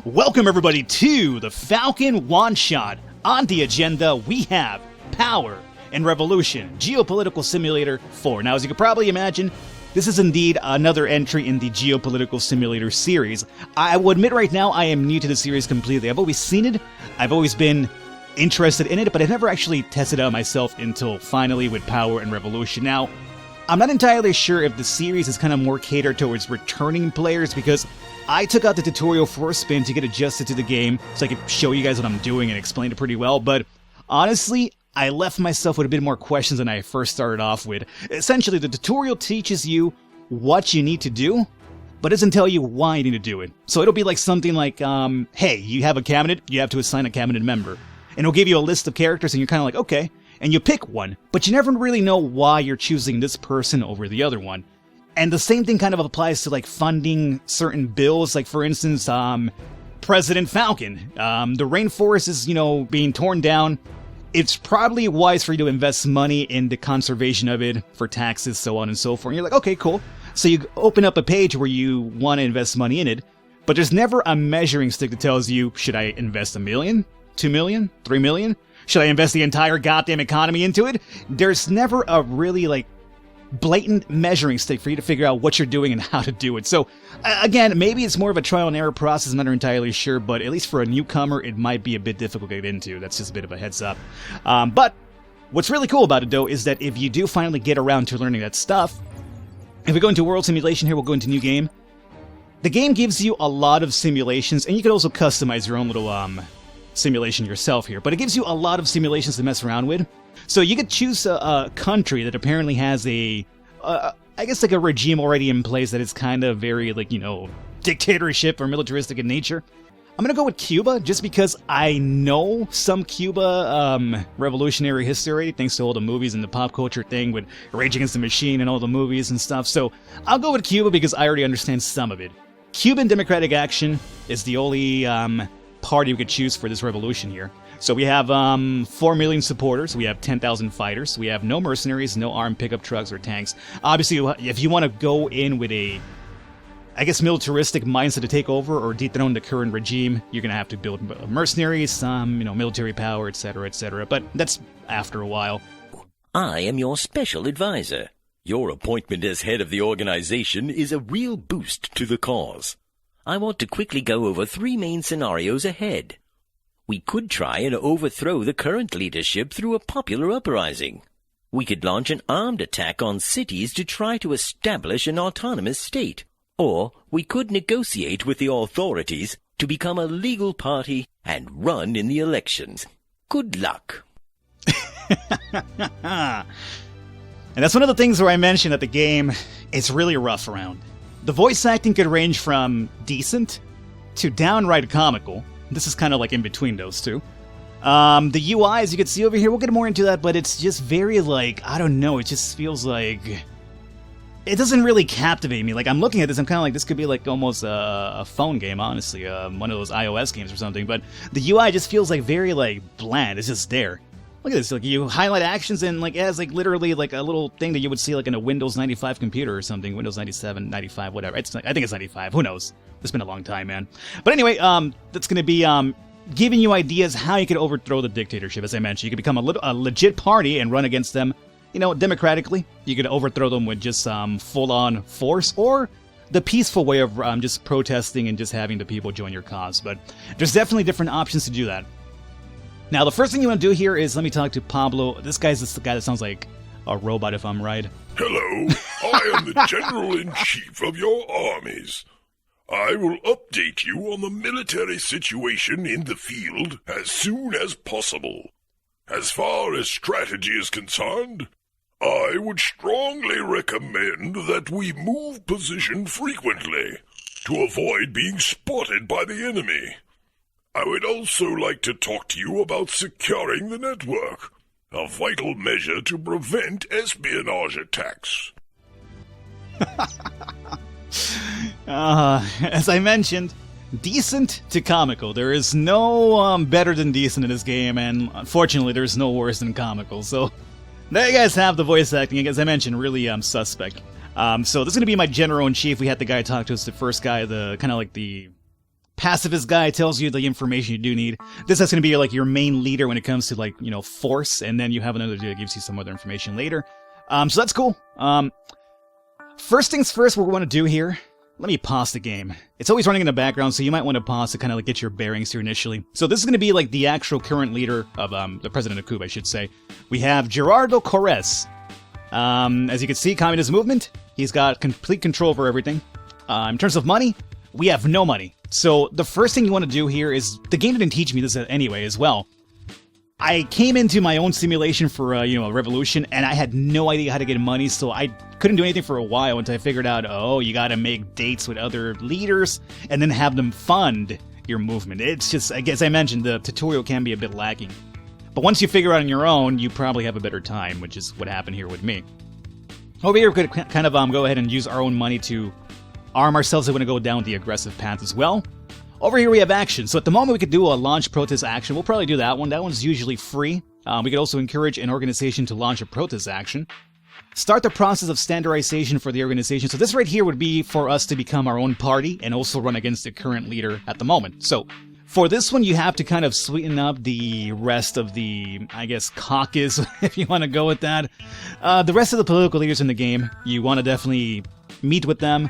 Welcome everybody to the Falcon one-shot. On the agenda, we have Power and Revolution, Geopolitical Simulator 4. Now, as you can probably imagine, this is indeed another entry in the Geopolitical Simulator series. I will admit right now, I am new to the series completely. I've always seen it, I've always been interested in it, but I've never actually tested it out myself until finally with Power and Revolution. Now, I'm not entirely sure if the series is kind of more catered towards returning players, because I took out the tutorial for a spin to get adjusted to the game so I could show you guys what I'm doing and explain it pretty well, but honestly, I left myself with a bit more questions than I first started off with. Essentially, the tutorial teaches you what you need to do, but doesn't tell you why you need to do it. So it'll be like something like, hey, you have a cabinet, you have to assign a cabinet member. And it'll give you a list of characters and you're kind of like, okay, and you pick one, but you never really know why you're choosing this person over the other one. And the same thing kind of applies to like funding certain bills, like for instance, President Falcon. The rainforest is, being torn down. It's probably wise for you to invest money in the conservation of it for taxes, so on and so forth. And you're like, okay, cool. So you open up a page where you want to invest money in it, but there's never a measuring stick that tells you, should I invest $1 million, $2 million, $3 million? Should I invest the entire goddamn economy into it? There's never a really, blatant measuring stick for you to figure out what you're doing and how to do it. So, again, maybe it's more of a trial and error process, I'm not entirely sure, but at least for a newcomer, it might be a bit difficult to get into. That's just a bit of a heads up. But what's really cool about it, though, is that if you do finally get around to learning that stuff, if we go into World Simulation here, we'll go into New Game. The game gives you a lot of simulations, and you can also customize your own little simulation yourself here, but it gives you a lot of simulations to mess around with. So you could choose a country that apparently has a regime already in place that is kind of very, dictatorship or militaristic in nature. I'm going to go with Cuba, just because I know some Cuba revolutionary history, thanks to all the movies and the pop culture thing with Rage Against the Machine and all the movies and stuff. So I'll go with Cuba because I already understand some of it. Cuban Democratic Action is the only party we could choose for this revolution here. So we have 4 million supporters, we have 10,000 fighters, we have no mercenaries, no armed pickup trucks or tanks. Obviously, if you want to go in with a, militaristic mindset to take over or dethrone the current regime, you're going to have to build mercenaries, military power, etc., etc. But that's after a while. I am your special advisor. Your appointment as head of the organization is a real boost to the cause. I want to quickly go over 3 main scenarios ahead. We could try and overthrow the current leadership through a popular uprising. We could launch an armed attack on cities to try to establish an autonomous state. Or we could negotiate with the authorities to become a legal party and run in the elections. Good luck. And that's one of the things where I mentioned that the game is really rough around. The voice acting could range from decent to downright comical. This is kind of like in between those two. The UI, as you can see over here, we'll get more into that, but it's just very I don't know, it just feels like it doesn't really captivate me. I'm looking at this, I'm kind of like, this could be almost a phone game, honestly, one of those iOS games or something, but the UI just feels very bland. It's just there. Look at this, you highlight actions and it has literally a little thing that you would see in a Windows 95 computer or something, Windows 97, 95, whatever. I think it's 95, who knows? It's been a long time, man. But anyway, that's going to be giving you ideas how you could overthrow the dictatorship. As I mentioned, you could become a legit party and run against them, democratically. You could overthrow them with just full-on force, or the peaceful way of just protesting and just having the people join your cause. But there's definitely different options to do that. Now, the first thing you want to do here is let me talk to Pablo. This guy's the guy that sounds like a robot, if I'm right. Hello, I am the General-in-Chief of your armies. I will update you on the military situation in the field as soon as possible. As far as strategy is concerned, I would strongly recommend that we move position frequently to avoid being spotted by the enemy. I would also like to talk to you about securing the network, a vital measure to prevent espionage attacks. As I mentioned, decent to comical. There is no better than decent in this game, and unfortunately there's no worse than comical. So there you guys have the voice acting. As I mentioned, really suspect. So this is going to be my General-in-Chief. We had the guy talk to us, the first guy, the kind of the pacifist guy tells you the information you do need. This is going to be like your main leader when it comes to, like, you know, force, and then you have another dude that gives you some other information later. So that's cool. First things first, what we want to do here, let me pause the game. It's always running in the background, so you might want to pause to kind of like get your bearings here initially. So this is going to be like the actual current leader of the president of Cuba, I should say. We have Gerardo Corres. As you can see, communist movement. He's got complete control over everything. In terms of money, we have no money. So the first thing you want to do here is, the game didn't teach me this anyway as well. I came into my own simulation for, a revolution, and I had no idea how to get money, so I couldn't do anything for a while until I figured out, oh, you gotta make dates with other leaders, and then have them fund your movement. It's just, I guess I mentioned, the tutorial can be a bit lacking. But once you figure out on your own, you probably have a better time, which is what happened here with me. Over here, we could kind of go ahead and use our own money to arm ourselves if we want to go down the aggressive path as well. Over here we have action. So at the moment we could do a launch protest action. We'll probably do that one. That one's usually free. We could also encourage an organization to launch a protest action. Start the process of standardization for the organization. So this right here would be for us to become our own party and also run against the current leader at the moment. So for this one, you have to kind of sweeten up the rest of the, I guess, caucus, if you want to go with that. The rest of the political leaders in the game, you want to definitely meet with them.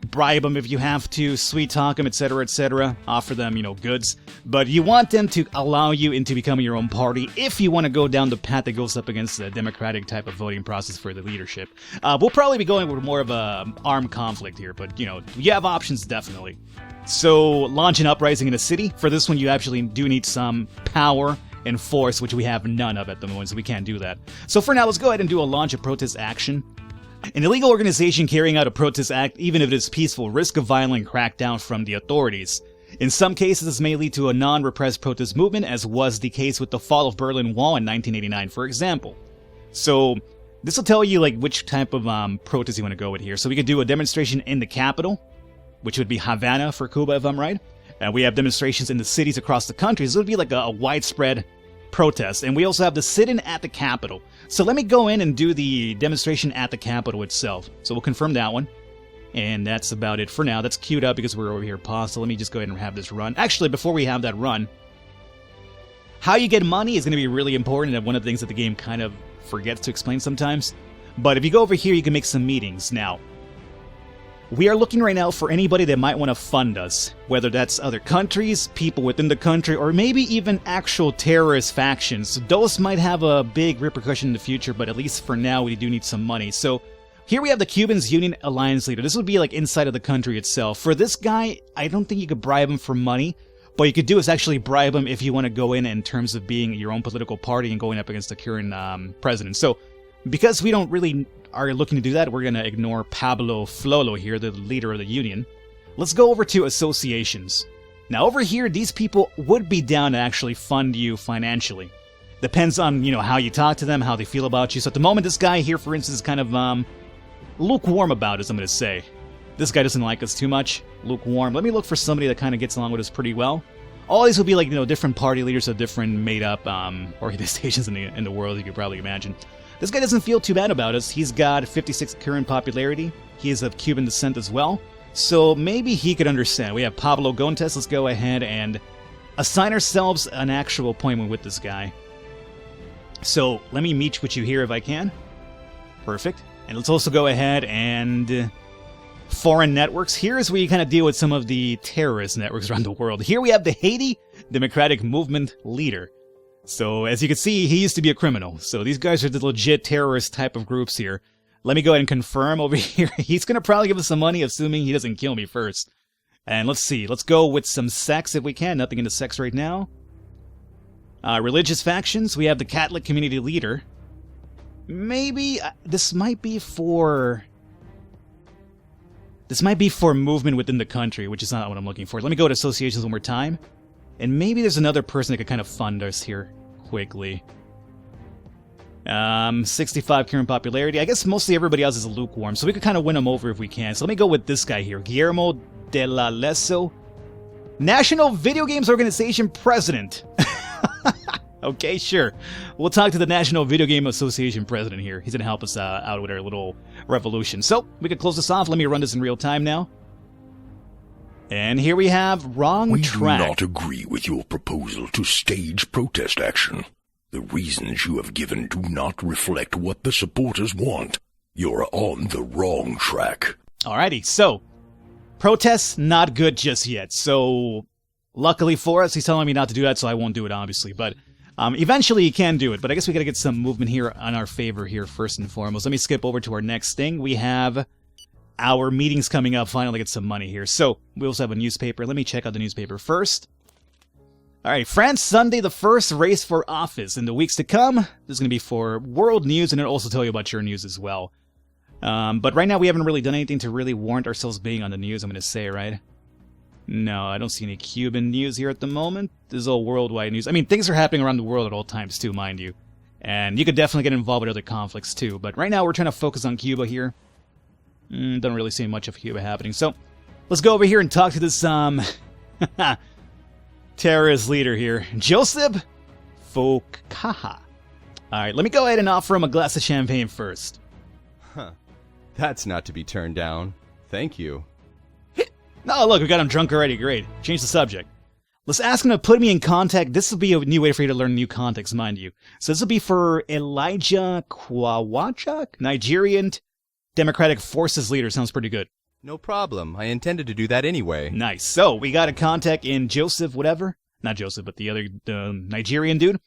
Bribe them if you have to, sweet talk them, etc., offer them, goods. But you want them to allow you into becoming your own party if you want to go down the path that goes up against the democratic type of voting process for the leadership. We'll probably be going with more of a armed conflict here, but, you have options, definitely. So, launch an uprising in a city. For this one, you actually do need some power and force, which we have none of at the moment, so we can't do that. So for now, let's go ahead and do a launch a protest action. An illegal organization carrying out a protest act, even if it is peaceful, risk a violent crackdown from the authorities. In some cases, this may lead to a non-repressed protest movement, as was the case with the fall of Berlin Wall in 1989, for example. So, this will tell you which type of protest you want to go with here. So we could do a demonstration in the capital, which would be Havana for Cuba, if I'm right. And we have demonstrations in the cities across the country. So it would be like a widespread protest. And we also have the sit-in at the Capitol. So let me go in and do the demonstration at the Capitol itself. So we'll confirm that one. And that's about it for now. That's queued up because we're over here paused. So let me just go ahead and have this run. Actually, before we have that run, how you get money is going to be really important, and one of the things that the game kind of forgets to explain sometimes. But if you go over here, you can make some meetings. Now, we are looking right now for anybody that might want to fund us, whether that's other countries, people within the country, or maybe even actual terrorist factions. Those might have a big repercussion in the future, but at least for now, we do need some money. So here we have the Cubans Union Alliance leader. This would be inside of the country itself. For this guy, I don't think you could bribe him for money. What you could do is actually bribe him if you want to go in terms of being your own political party and going up against the current president. So because we don't really are looking to do that, we're going to ignore Pablo Flolo here, the leader of the union. Let's go over to associations. Now over here, these people would be down to actually fund you financially. Depends on, how you talk to them, how they feel about you. So at the moment, this guy here, for instance, is kind of lukewarm about us, I'm going to say. This guy doesn't like us too much. Lukewarm. Let me look for somebody that kind of gets along with us pretty well. All these will be different party leaders of different made-up organizations in the world, you could probably imagine. This guy doesn't feel too bad about us. He's got 56 current popularity. He is of Cuban descent as well. So maybe he could understand. We have Pablo Gontes. Let's go ahead and assign ourselves an actual appointment with this guy. So let me meet with you here if I can. Perfect. And let's also go ahead and foreign networks. Here's where you kind of deal with some of the terrorist networks around the world. Here we have the Haiti Democratic Movement leader. So, as you can see, he used to be a criminal. So, these guys are the legit terrorist type of groups here. Let me go ahead and confirm over here. He's going to probably give us some money, assuming he doesn't kill me first. And let's see. Let's go with some sex if we can. Nothing into sex right now. Religious factions. We have the Catholic community leader. Maybe this might be for movement within the country, which is not what I'm looking for. Let me go to associations one more time. And maybe there's another person that could kind of fund us here quickly. 65 current popularity. I guess mostly everybody else is lukewarm, so we could kind of win them over if we can. So let me go with this guy here. Guillermo de la Leso. National Video Games Organization President. Okay, sure. We'll talk to the National Video Game Association President here. He's going to help us out with our little revolution. So we could close this off. Let me run this in real time now. And here we have wrong We track. do not agree with your proposal to stage protest action. The reasons you have given do not reflect what the supporters want. You're on the wrong track. Alrighty, so protests not good just yet. So luckily for us, he's telling me not to do that, so I won't do it, obviously. But eventually he can do it. But I guess we gotta get some movement here on our favor here first and foremost. Let me skip over to our next thing. We have our meetings coming up. Finally get some money here. So we also have a newspaper. Let me check out the newspaper first. Alright, France Sunday, the first race for office. In the weeks to come, this is going to be for world news, and it'll also tell you about your news as well. But right now we haven't really done anything to really warrant ourselves being on the news, I'm going to say, right? No, I don't see any Cuban news here at the moment. This is all worldwide news. I mean, things are happening around the world at all times too, mind you. And you could definitely get involved with other conflicts too. But right now we're trying to focus on Cuba here. Don't really see much of Cuba happening. So, let's go over here and talk to this, terrorist leader here. Joseph Focaha. Alright, let me go ahead and offer him a glass of champagne first. Huh. That's not to be turned down. Thank you. Oh, look, we got him drunk already. Great. Change the subject. Let's ask him to put me in contact. This will be a new way for you to learn new context, mind you. So this will be for Elijah Kwawachak, Nigerian Democratic Forces leader. Sounds pretty good. No problem. I intended to do that anyway. Nice. So, we got a contact in Joseph whatever. Not Joseph, but the other Nigerian dude.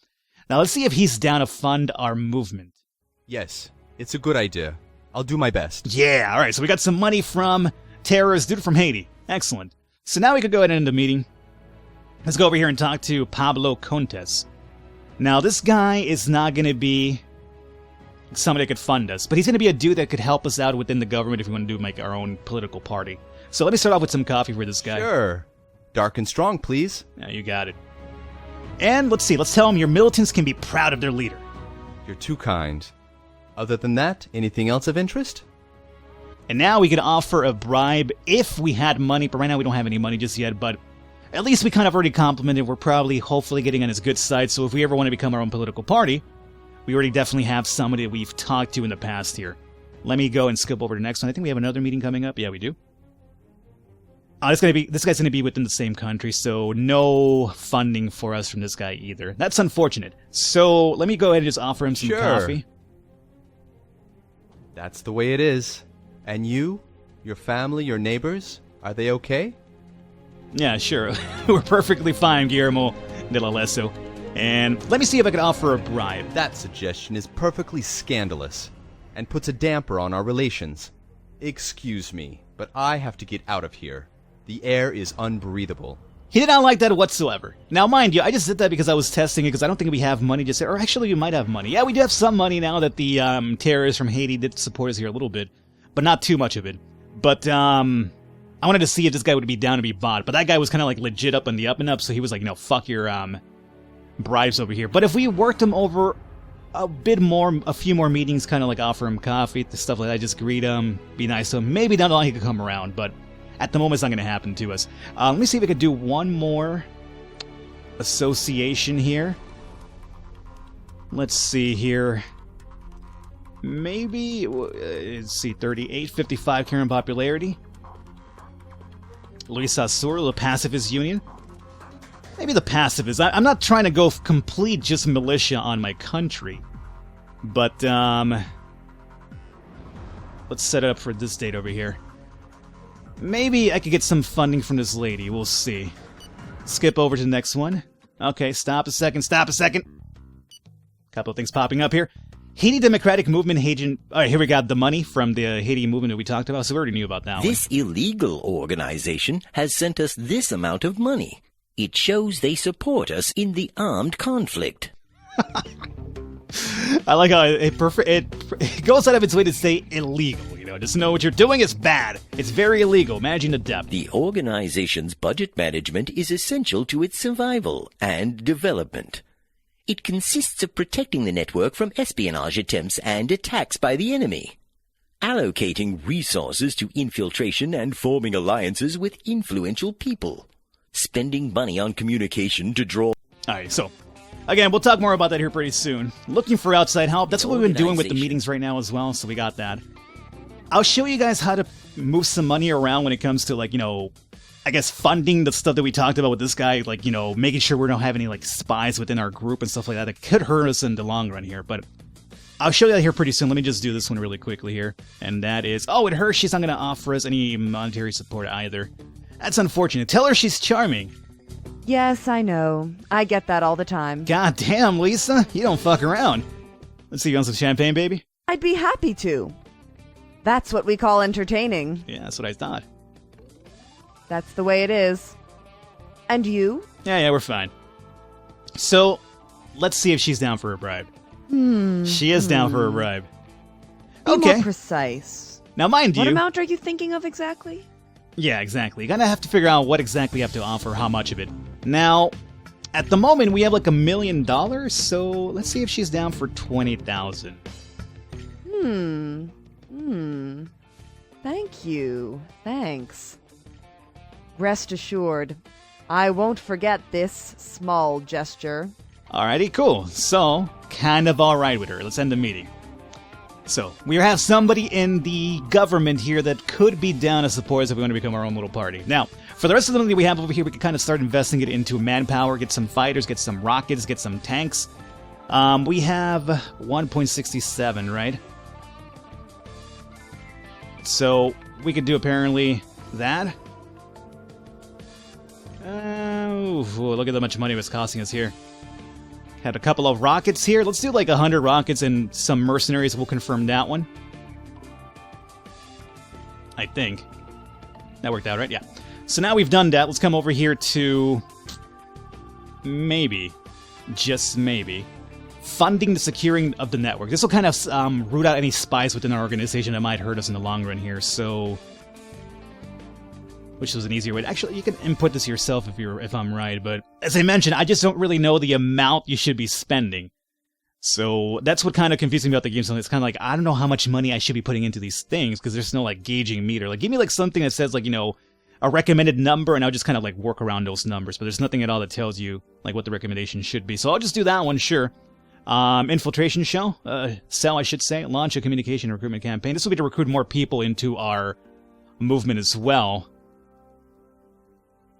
Now, let's see if he's down to fund our movement. Yes, it's a good idea. I'll do my best. Yeah, alright. So we got some money from terrorist dude from Haiti. Excellent. So now we could go ahead and end the meeting. Let's go over here and talk to Pablo Contes. Now, this guy is not going to be somebody that could fund us, but he's going to be a dude that could help us out within the government if we want to do like our own political party. So let me start off with some coffee for this guy. Sure. Dark and strong, please. Yeah, you got it. And let's see, let's tell him your militants can be proud of their leader. You're too kind. Other than that, anything else of interest? And now we can offer a bribe if we had money, but right now we don't have any money just yet, but at least we kind of already complimented. We're probably, hopefully, getting on his good side, so if we ever want to become our own political party, we already definitely have somebody that we've talked to in the past here. Let me go and skip over to the next one. I think we have another meeting coming up. Yeah, we do. Oh, this guy's gonna be within the same country, so no funding for us from this guy either. That's unfortunate. So let me go ahead and just offer him some coffee. That's the way it is. And you, your family, your neighbors, are they okay? Yeah, sure. We're perfectly fine, Guillermo de la Leso. And let me see if I can offer a bribe. That suggestion is perfectly scandalous and puts a damper on our relations. Excuse me, but I have to get out of here. The air is unbreathable. He did not like that whatsoever. Now, mind you, I just did that because I was testing it, because I don't think we have money just or actually, we might have money. Yeah, we do have some money now that the terrorists from Haiti did support us here a little bit, but not too much of it. But, I wanted to see if this guy would be down to be bought, but that guy was kind of like legit up on the up and up, so he was like, no, fuck your, bribes over here. But if we worked him over a bit more, a few more meetings, kind of like offer him coffee, stuff like that, just greet him, be nice to him, maybe down the line he could come around, but at the moment it's not going to happen to us. Let me see if we could do one more association here. Let's see here. Maybe, let's see, 38, 55 current popularity. Luis Azur, the Pacifist Union. Maybe the Pacifist. I'm not trying to go complete just militia on my country. But, let's set it up for this date over here. Maybe I could get some funding from this lady. We'll see. Skip over to the next one. Okay, stop a second. Couple of things popping up here. Haiti Democratic Movement agent. Alright, here we got the money from the Haiti movement that we talked about, so we already knew about that one. This illegal organization has sent us this amount of money. It shows they support us in the armed conflict. I like how it goes out of its way to say illegal, you know. Just know what you're doing is bad. It's very illegal, managing the debt. The organization's budget management is essential to its survival and development. It consists of protecting the network from espionage attempts and attacks by the enemy, allocating resources to infiltration and forming alliances with influential people, spending money on communication to draw... Alright, so, again, we'll talk more about that here pretty soon. Looking for outside help. That's what we've been doing with the meetings right now as well, so we got that. I'll show you guys how to move some money around when it comes to, like, you know, I guess, funding the stuff that we talked about with this guy, like, you know, making sure we don't have any, like, spies within our group and stuff like that could hurt us in the long run here, but I'll show you that here pretty soon. Let me just do this one really quickly here, and that is, oh, with her, she's not going to offer us any monetary support either. That's unfortunate. Tell her she's charming. Yes, I know. I get that all the time. God damn, Lisa, you don't fuck around. Let's see, you want some champagne, baby? I'd be happy to. That's what we call entertaining. Yeah, that's what I thought. That's the way it is. And you? Yeah, we're fine. So, let's see if she's down for a bribe. She is down for a bribe. Be Okay. more precise. Now, mind you... What amount are you thinking of exactly? Yeah, exactly. You're gonna have to figure out what exactly you have to offer, how much of it. Now, at the moment, we have like $1 million, so let's see if she's down for 20,000. Thank you. Thanks. Rest assured, I won't forget this small gesture. Alrighty, cool. So, kind of alright with her. Let's end the meeting. So, we have somebody in the government here that could be down to support us if we want to become our own little party. Now, for the rest of the money we have over here, we can kind of start investing it into manpower, get some fighters, get some rockets, get some tanks. We have 1.67, right? So, we could do apparently that. Look at how much money it was costing us here. Had a couple of rockets here. Let's do like 100 rockets and some mercenaries. We'll confirm that one. I think. That worked out, right? Yeah. So now we've done that. Let's come over here to... maybe. Just maybe. Funding the securing of the network. This will kind of root out any spies within our organization that might hurt us in the long run here. So... which was an easier way. Actually, you can input this yourself if I'm right, but as I mentioned, I just don't really know the amount you should be spending. So that's what kind of confusing me about the game. So it's kind of like, I don't know how much money I should be putting into these things, because there's no, like, gauging meter. Like, give me, like, something that says, like, you know, a recommended number, and I'll just kind of, like, work around those numbers. But there's nothing at all that tells you, like, what the recommendation should be. So I'll just do that one, sure. Infiltration cell, I should say. Launch a communication recruitment campaign. This will be to recruit more people into our movement as well.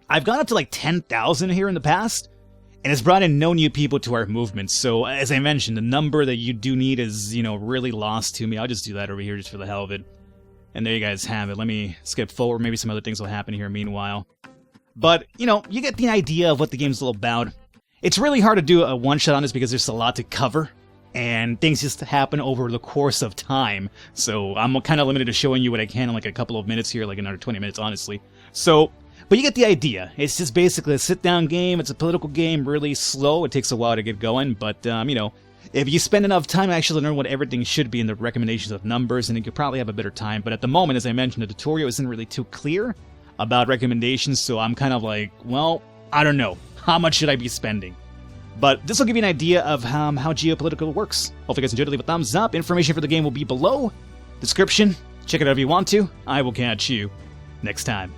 I've gone up to like 10,000 here in the past, and it's brought in no new people to our movement. So, as I mentioned, the number that you do need is, you know, really lost to me. I'll just do that over here just for the hell of it. And there you guys have it. Let me skip forward. Maybe some other things will happen here meanwhile. But, you know, you get the idea of what the game's all about. It's really hard to do a one-shot on this because there's a lot to cover, and things just happen over the course of time. So, I'm kind of limited to showing you what I can in like a couple of minutes here, like another 20 minutes, honestly. So... but you get the idea. It's just basically a sit-down game. It's a political game, really slow. It takes a while to get going, but, you know, if you spend enough time actually learn what everything should be in the recommendations of numbers, then you could probably have a better time. But at the moment, as I mentioned, the tutorial isn't really too clear about recommendations, so I'm kind of like, well, I don't know. How much should I be spending? But this will give you an idea of how Geopolitical works. Hopefully you guys enjoyed it. Leave a thumbs up. Information for the game will be below. Description. Check it out if you want to. I will catch you next time.